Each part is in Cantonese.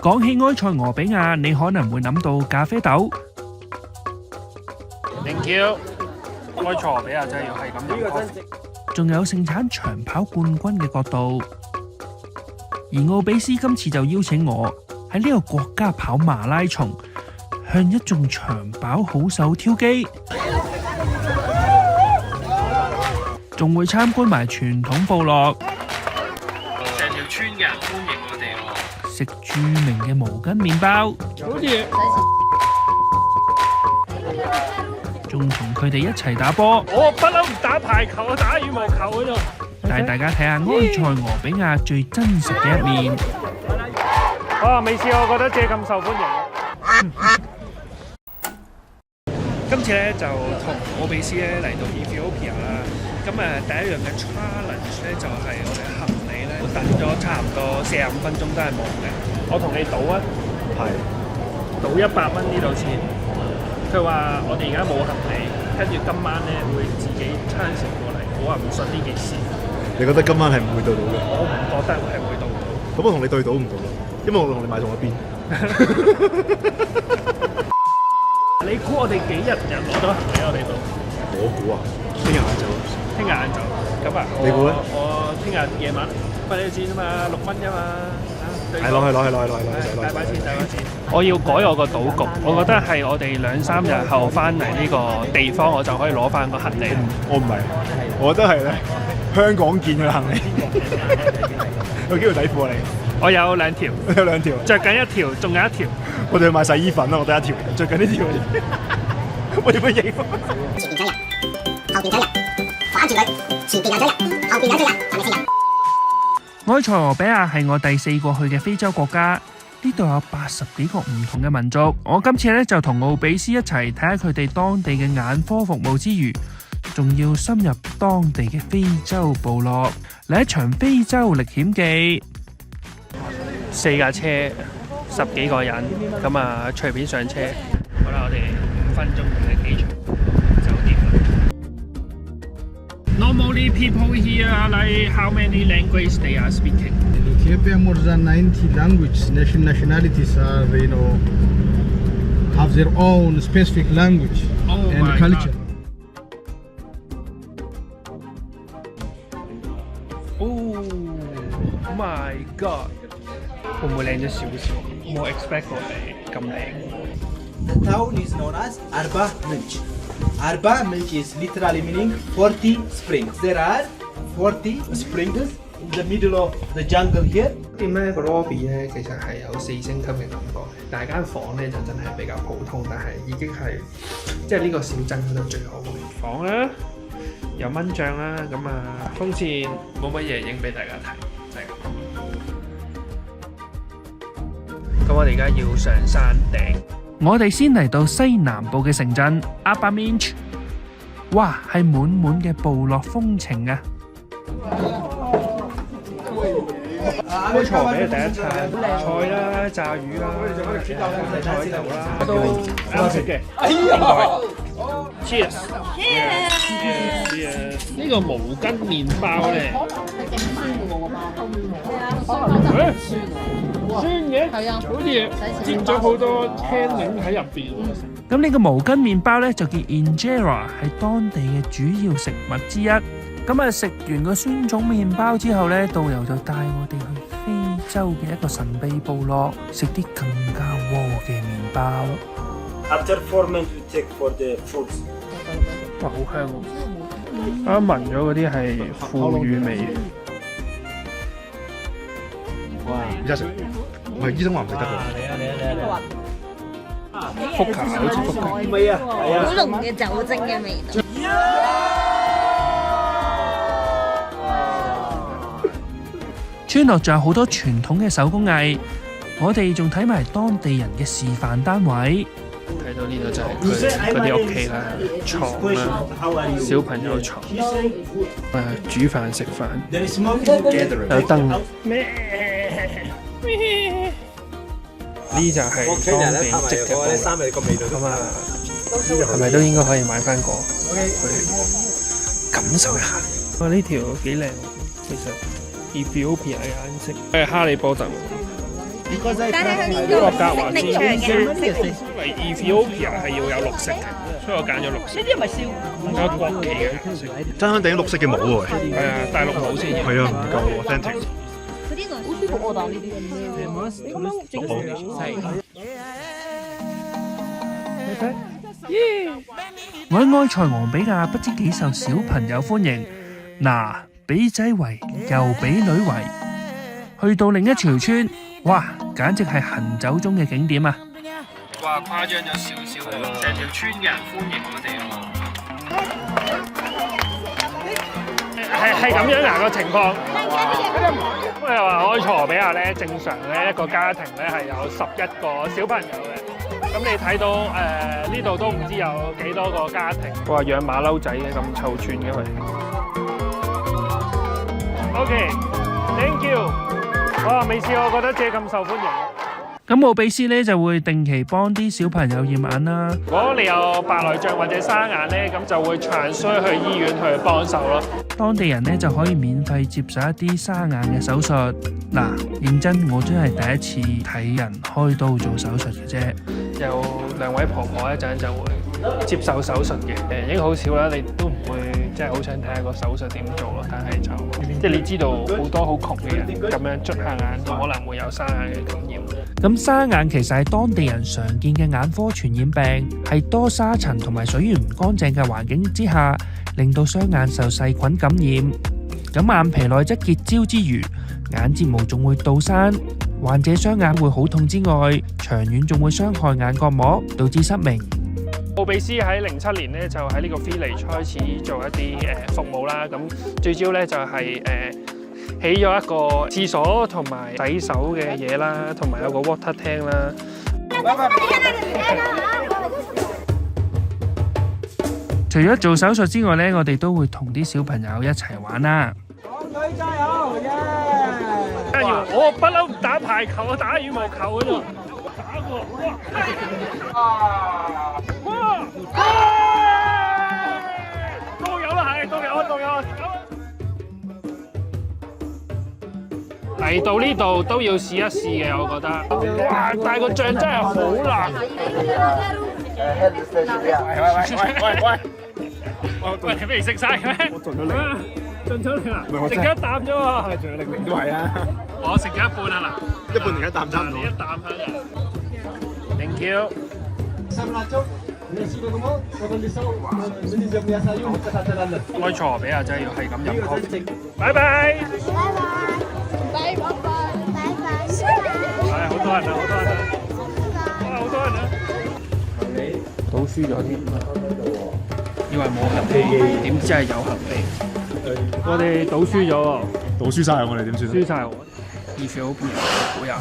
講起埃塞俄比亞，你可能會諗到咖啡豆。Thank you。埃塞俄比亞真係要係咁飲咖啡。仲有盛產長跑冠軍嘅國度，而奧比斯今次就邀請我喺呢個國家跑馬拉松，向一眾長跑好手挑機，仲會參觀埋傳統部落，成條村嘅人歡迎我哋喎，食著名嘅毛巾麵包，好似仲同佢哋一齊打波。我不嬲唔打排球，我打羽毛球嗰度。帶大家睇下埃塞俄比亞最真實嘅一面。哇！未試過，我覺得自己咁受歡迎。今次咧就同奧比斯咧嚟到 Ethiopia 啦。咁第一樣嘅 challenge 咧就係我哋行李咧等咗差唔多45分鐘都係冇嘅。我同你賭啊，係賭100蚊呢度錢。佢話我哋而家冇行李，跟住今晚咧會自己撐船過嚟。我話唔信呢件事。你覺得今晚係唔會對到嘅？我唔覺得係會到。咁我同你對賭唔到啦，因為我同你買同一邊。你估我哋幾日攞到行李我哋度？我估啊，聽日晏晝。聽日晏晝。咁啊，你估咧？我聽日夜晚費你錢啊嘛，6蚊啫嘛。係攞大把錢。我要改我個賭局，我覺得係我哋2-3日後翻嚟呢個地方，我就可以攞翻個行李。我唔係，我覺得係咧香港見嘅行李。有幾條底褲啊你？我有2條，有2條，着緊1條，仲有1條。我哋去買洗衣粉啦，我得1條，着緊呢條。我點樣影？前邊走人，後邊走人，反住佢，前邊又走人，後邊又走人，係咪先人？埃塞俄比亞係我第4個去嘅非洲國家，呢度有80幾個唔同嘅民族。我今次咧就同奧比斯一齊睇下佢哋當地嘅眼科服務之餘，仲要深入當地嘅非洲部落，嚟一場非洲歷險記。4架車，10幾個人，咁啊隨便上車。好啦，我哋5分鐘嘅機場酒店。Normally people here like how many languages they are speaking? In Ethiopia, more than 90 languages, nationalities are, have their own specific language and culture. Oh my god！ 會唔會靚咗少少？冇 expect 過係咁靚。The town is known as Arba Minch. Arba Minch is literally meaning 40 springs. There are 40 springs in the middle of the jungle here. 店咧個 lobby 咧其實係有4星級嘅感覺，但係間房咧就真係比較普通，但係已經係即係呢個小鎮嗰度最好嘅房啦，有蚊帳啦，咁啊風扇冇乜嘢影俾大家睇，就係咁。咁我哋而家要上山頂，我哋先嚟到西南部嘅城鎮阿巴面奇，哇，係滿滿嘅部落風情啊！開錯俾第一餐菜啦、炸魚啦、菜頭啦，都啱食嘅。Cheers！ 呢個毛巾麵包咧，酸嘅，係啊，好似沾咗好多青檸喺入邊。咁呢個毛巾麵包咧就叫 Injera， 係當地嘅主要食物之一。咁啊，食完個酸種麵包之後咧，導遊就帶我哋去非洲嘅一個神秘部落，食啲更加窩嘅麵包。After 4 months, we check for the fruits. 哇，好香喎！啱聞咗嗰啲係腐乳味。哇！而家食，唔係醫生話唔食得㗎。福卡好似福卡。係啊，係啊。好濃嘅酒精嘅味道。村落仲有好多傳統嘅手工藝，我哋仲睇埋當地人嘅示範單位。睇到呢度就係佢嗰啲屋企啦，床啦，小朋友床，煮飯食飯，有燈。呢就係當地織嘅布，咁啊，係咪都應該可以買翻個去感受一下？哇！呢條幾靚，其實。Ethiopia 嘅顏色，係哈利波特。Because I 但係佢 found 呢個國家話 signature 嘅顏色係因為 Ethiopia 係要有綠色嘅，所以我揀咗綠色。呢啲係咪燒？有國旗嘅顏色。真香頂綠色嘅帽喎。係啊，大陸帽先要。係啊，唔夠 authentic。佢呢個好舒服喎，但呢啲我喺埃塞俄比亞不知幾受小朋友歡迎，嗱，俾仔圍又俾女圍，去到另一條村，哇，簡直係行走中嘅景點啊！哇，誇張咗少少喎，成條村嘅人歡迎我哋喎，係咁樣啊個情況。咁又話埃塞俄比亞咧，正常咧一個家庭咧係有11個小朋友嘅。咁你睇到呢度都唔知有幾多個家庭，哇養馬騮仔嘅咁湊串嘅佢。OK，thank you。哇，未試過覺得自己咁受歡迎。咁奧比斯咧就會定期幫啲小朋友驗眼啦。如果你有白內障或者沙眼咧，咁就會transfer去醫院去幫手咯。當地人咧就可以免費接受一啲沙眼嘅手術。嗱，認真我真係第一次睇人開刀做手術嘅啫。有兩位婆婆一陣就會接受手術嘅，已經好少啦，你都唔會即係好想睇下個手術點做咯。但係就即係你知道好多好窮嘅人咁樣捽下眼，可能會有沙眼嘅感染。咁沙眼其實係當地人常見嘅眼科傳染病，係多沙塵同埋水源唔乾淨嘅環境之下，令到雙眼受細菌感染。咁眼皮內側結焦之餘，眼睫毛仲會倒生，患者雙眼會好痛之外，長遠仲會傷害眼角膜，導致失明。奧比斯喺07年咧就喺呢個 village 開始做一啲服務啦。咁最主要咧就係起咗一個廁所同埋洗手嘅嘢啦，同埋有個 water tank 啦。除咗做手術之外咧，我哋都會同啲小朋友一齊玩啦。我不嬲打排球，我打羽毛球嗰度打過，都有啦，係都有。嚟到呢度都要試一試嘅，我覺得。哇！但係個醬真係好辣。喂，你未食晒嘅咩？我盡咗力。盡咗力啦！食咗一啖啫喎。係，盡咗力都係啊。我食咗一半啊嗱。一半定一啖差唔多。一啖香嘅。Thank you。埃塞俄比亞真係要係咁飲湯。拜拜。係好多人啊！哇，好多人啊！賭輸咗添，以為冇合理，點知係有合理。我哋賭輸咗喎，賭輸晒我哋點算？輸晒我，Ethiopia好有效。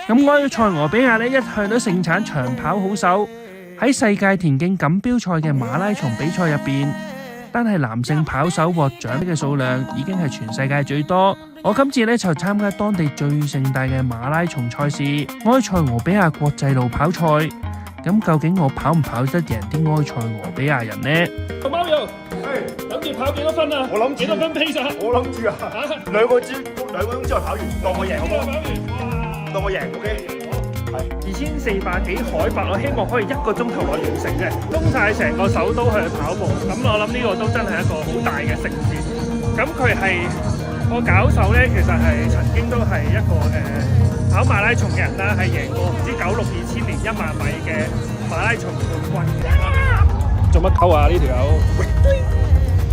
咁埃塞俄比亞咧一向都盛產長跑好手，喺世界田徑錦標賽嘅馬拉松比賽入邊，單係男性跑手獲獎嘅數量已經係全世界最多。我今次咧就參加當地最盛大嘅馬拉松賽事——埃塞俄比亞國際路跑賽。咁究竟我跑唔跑得贏啲埃塞俄比亞人呢？個貓友，諗住跑幾多分啊？我諗幾多分 pace 啊？我諗住啊，2個鐘之後跑完，當我贏好冇？當我贏 ，OK。2400幾海拔，我希望可以1個鐘頭內完成嘅，封晒成個首都去跑步。咁我諗呢個都真係一個好大嘅城市。咁佢係個搞手咧，其實係曾經都係一個跑馬拉松嘅人啦，係贏過唔知96、2000年1萬米嘅馬拉松冠軍。做乜鳩啊？呢條友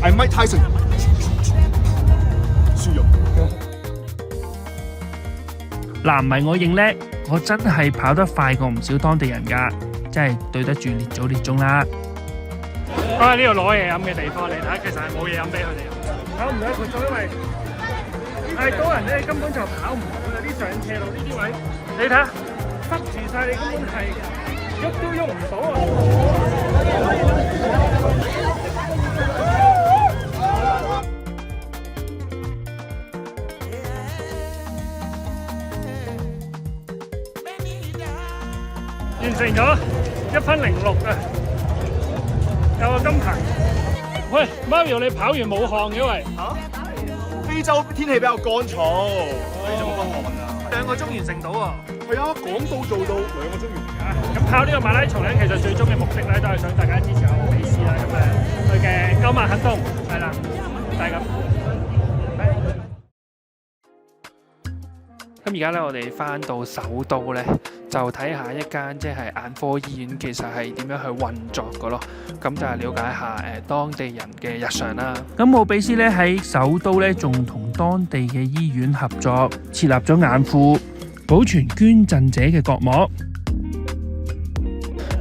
係 Mike Tyson。輸咗。嗱，唔係我認叻，我真係跑得快過唔少當地人㗎，真係對得住列祖列宗啦。我喺呢度攞嘢飲嘅地方，你睇下，其實係冇嘢飲俾佢哋飲，跑唔到一個鐘，因為太多人咧，根本就跑唔到啦。啲上斜路呢啲位，你睇下塞住晒，你根本係喐都喐唔到啊！完成咗1分06啊，有個金牌。喂，Mario，你跑完冇汗嘅喂？非洲天氣比較乾燥，非洲不寒啊。2個鐘完成到喎。係啊，講到做到2個鐘完。咁跑呢個馬拉松咧，其實最終嘅目的咧，都係想大家支持下奧比斯啦。咁佢嘅9萬行動係啦，就係咁。咁而家咧，我哋翻到首都咧，就睇下一間即係眼科醫院，其實係點樣去運作嘅咯。咁就係了解下當地人嘅日常啦。咁奧比斯咧喺首都咧，仲同當地嘅醫院合作，設立咗眼庫，保存捐贈者嘅角膜。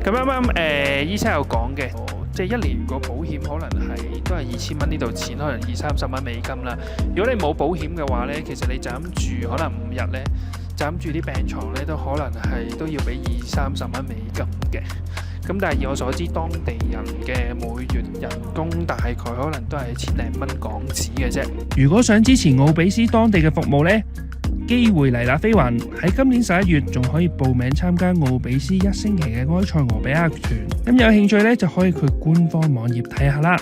咁啱啱醫生有講嘅，即係1年個保險可能係都係2000蚊呢度錢，可能20-30蚊美金啦。如果你冇保險嘅話咧，其實你就咁住可能5日咧，就咁住啲病床咧，都可能係都要俾20-30蚊美金嘅。咁但係以我所知，當地人嘅每月人工大概可能都係千零蚊港紙嘅啫。如果想支持奧比斯當地嘅服務呢，機會嚟啦！飛雲喺今年11月仲可以報名參加奧比斯1星期嘅埃塞俄比亞團。咁有興趣呢，就可以去官方網頁睇下啦。